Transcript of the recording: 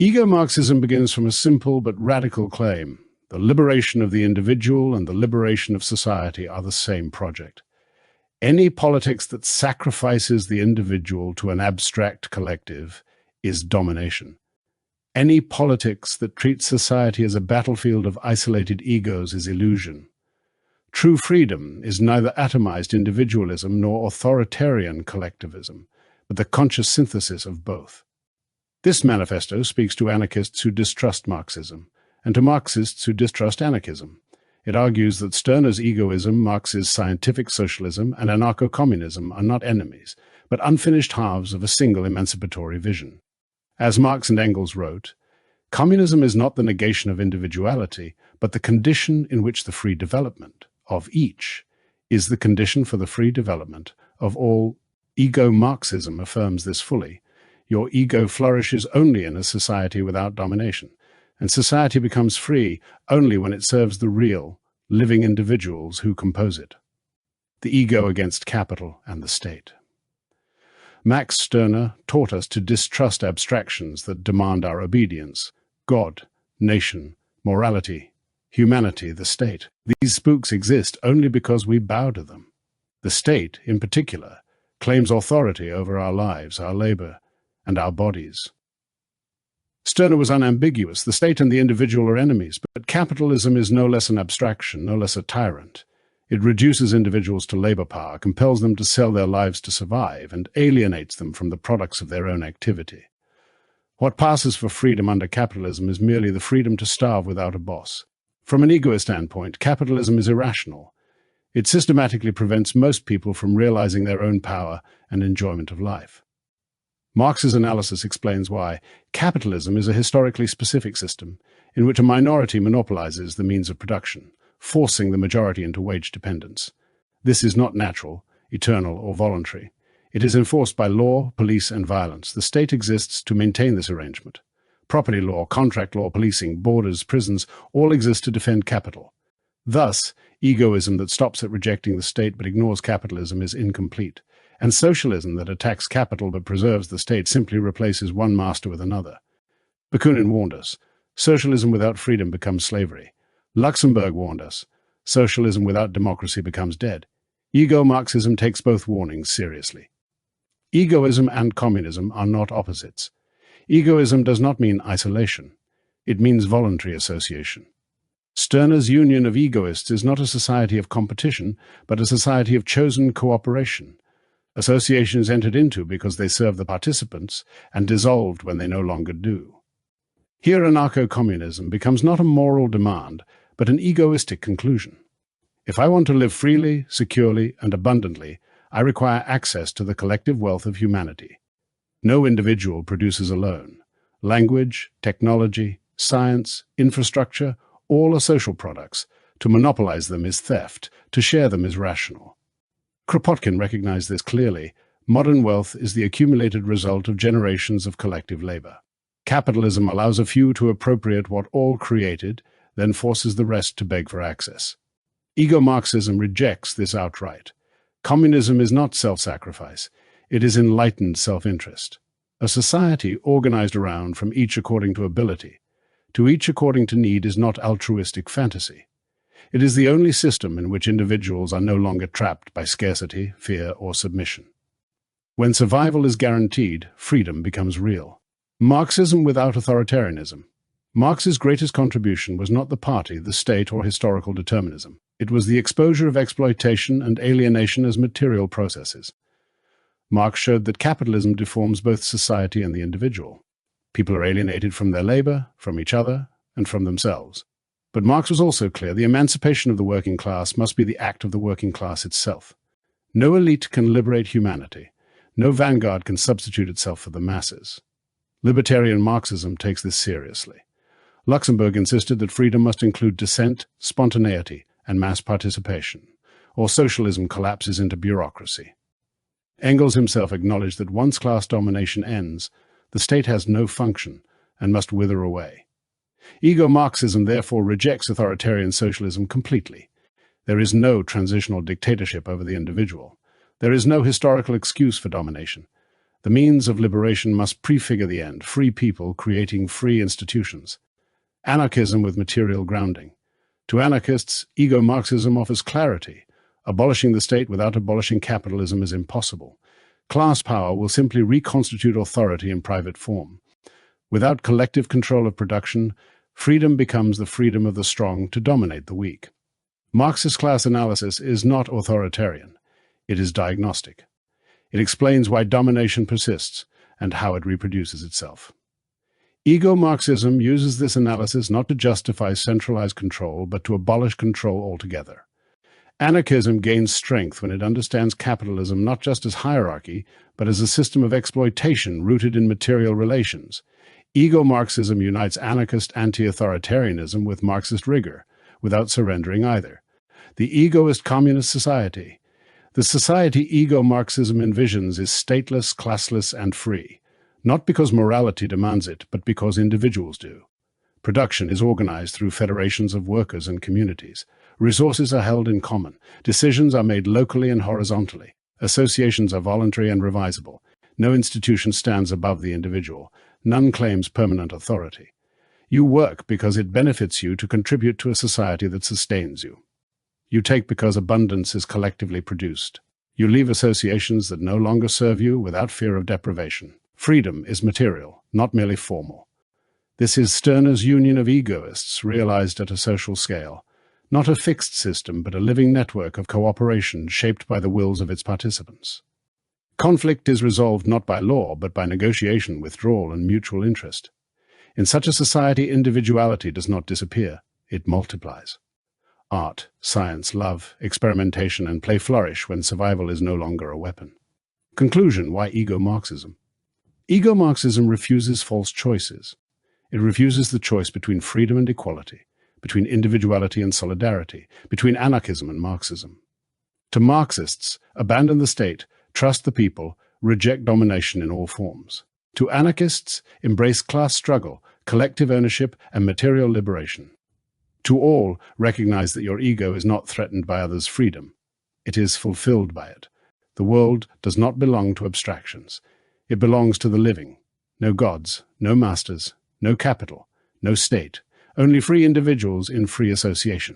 Ego-Marxism begins from a simple but radical claim. The liberation of the individual and the liberation of society are the same project. Any politics that sacrifices the individual to an abstract collective is domination. Any politics that treats society as a battlefield of isolated egos is illusion. True freedom is neither atomized individualism nor authoritarian collectivism, but the conscious synthesis of both. This manifesto speaks to anarchists who distrust Marxism, and to Marxists who distrust anarchism. It argues that Stirner's egoism, Marx's scientific socialism, and anarcho-communism are not enemies, but unfinished halves of a single emancipatory vision. As Marx and Engels wrote, communism is not the negation of individuality, but the condition in which the free development of each is the condition for the free development of all. Ego-Marxism affirms this fully. Your ego flourishes only in a society without domination, and society becomes free only when it serves the real, living individuals who compose it. The ego against capital and the state. Max Stirner taught us to distrust abstractions that demand our obedience: God, nation, morality, humanity, the state. These spooks exist only because we bow to them. The state, in particular, claims authority over our lives, our labor, and our bodies. Stirner was unambiguous. The state and the individual are enemies, but capitalism is no less an abstraction, no less a tyrant. It reduces individuals to labor power, compels them to sell their lives to survive, and alienates them from the products of their own activity. What passes for freedom under capitalism is merely the freedom to starve without a boss. From an egoist standpoint, capitalism is irrational. It systematically prevents most people from realizing their own power and enjoyment of life. Marx's analysis explains why capitalism is a historically specific system in which a minority monopolizes the means of production, forcing the majority into wage dependence. This is not natural, eternal, or voluntary. It is enforced by law, police, and violence. The state exists to maintain this arrangement. Property law, contract law, policing, borders, prisons, all exist to defend capital. Thus, egoism that stops at rejecting the state but ignores capitalism is incomplete, and socialism that attacks capital but preserves the state simply replaces one master with another. Bakunin warned us, socialism without freedom becomes slavery. Luxemburg warned us, socialism without democracy becomes dead. Ego-Marxism takes both warnings seriously. Egoism and communism are not opposites. Egoism does not mean isolation. It means voluntary association. Stirner's union of egoists is not a society of competition, but a society of chosen cooperation. Associations entered into because they serve the participants and dissolved when they no longer do. Here anarcho-communism becomes not a moral demand, but an egoistic conclusion. If I want to live freely, securely, and abundantly, I require access to the collective wealth of humanity. No individual produces alone. Language, technology, science, infrastructure, all are social products. To monopolize them is theft. To share them is rational. Kropotkin recognized this clearly. Modern wealth is the accumulated result of generations of collective labor. Capitalism allows a few to appropriate what all created, then forces the rest to beg for access. Ego-Marxism rejects this outright. Communism is not self-sacrifice. It is enlightened self-interest. A society organized around from each according to ability, to each according to need, is not altruistic fantasy. It is the only system in which individuals are no longer trapped by scarcity, fear, or submission. When survival is guaranteed, freedom becomes real. Marxism without authoritarianism. Marx's greatest contribution was not the party, the state, or historical determinism. It was the exposure of exploitation and alienation as material processes. Marx showed that capitalism deforms both society and the individual. People are alienated from their labor, from each other, and from themselves. But Marx was also clear: the emancipation of the working class must be the act of the working class itself. No elite can liberate humanity. No vanguard can substitute itself for the masses. Libertarian Marxism takes this seriously. Luxemburg insisted that freedom must include dissent, spontaneity, and mass participation, or socialism collapses into bureaucracy. Engels himself acknowledged that once class domination ends, the state has no function and must wither away. Ego-Marxism therefore rejects authoritarian socialism completely. There is no transitional dictatorship over the individual. There is no historical excuse for domination. The means of liberation must prefigure the end, free people creating free institutions. Anarchism with material grounding. To anarchists, ego-Marxism offers clarity. Abolishing the state without abolishing capitalism is impossible. Class power will simply reconstitute authority in private form. Without collective control of production, freedom becomes the freedom of the strong to dominate the weak. Marxist class analysis is not authoritarian. It is diagnostic. It explains why domination persists and how it reproduces itself. Ego-Marxism uses this analysis not to justify centralized control, but to abolish control altogether. Anarchism gains strength when it understands capitalism not just as hierarchy, but as a system of exploitation rooted in material relations. Ego-Marxism unites anarchist anti-authoritarianism with Marxist rigor, without surrendering either. The egoist communist society. The society ego-Marxism envisions is stateless, classless, and free, not because morality demands it, but because individuals do. Production is organized through federations of workers and communities. Resources are held in common. Decisions are made locally and horizontally. Associations are voluntary and revisable. No institution stands above the individual. None claims permanent authority. You work because it benefits you to contribute to a society that sustains you. You take because abundance is collectively produced. You leave associations that no longer serve you without fear of deprivation. Freedom is material, not merely formal. This is Stirner's union of egoists realized at a social scale. Not a fixed system, but a living network of cooperation shaped by the wills of its participants. Conflict is resolved not by law, but by negotiation, withdrawal, and mutual interest. In such a society, individuality does not disappear, it multiplies. Art, science, love, experimentation, and play flourish when survival is no longer a weapon. Conclusion: why ego-Marxism? Ego-Marxism refuses false choices. It refuses the choice between freedom and equality, between individuality and solidarity, between anarchism and Marxism. To Marxists, abandon the state, trust the people, reject domination in all forms. To anarchists, embrace class struggle, collective ownership, and material liberation. To all, recognize that your ego is not threatened by others' freedom. It is fulfilled by it. The world does not belong to abstractions. It belongs to the living. No gods, no masters, no capital, no state, only free individuals in free association.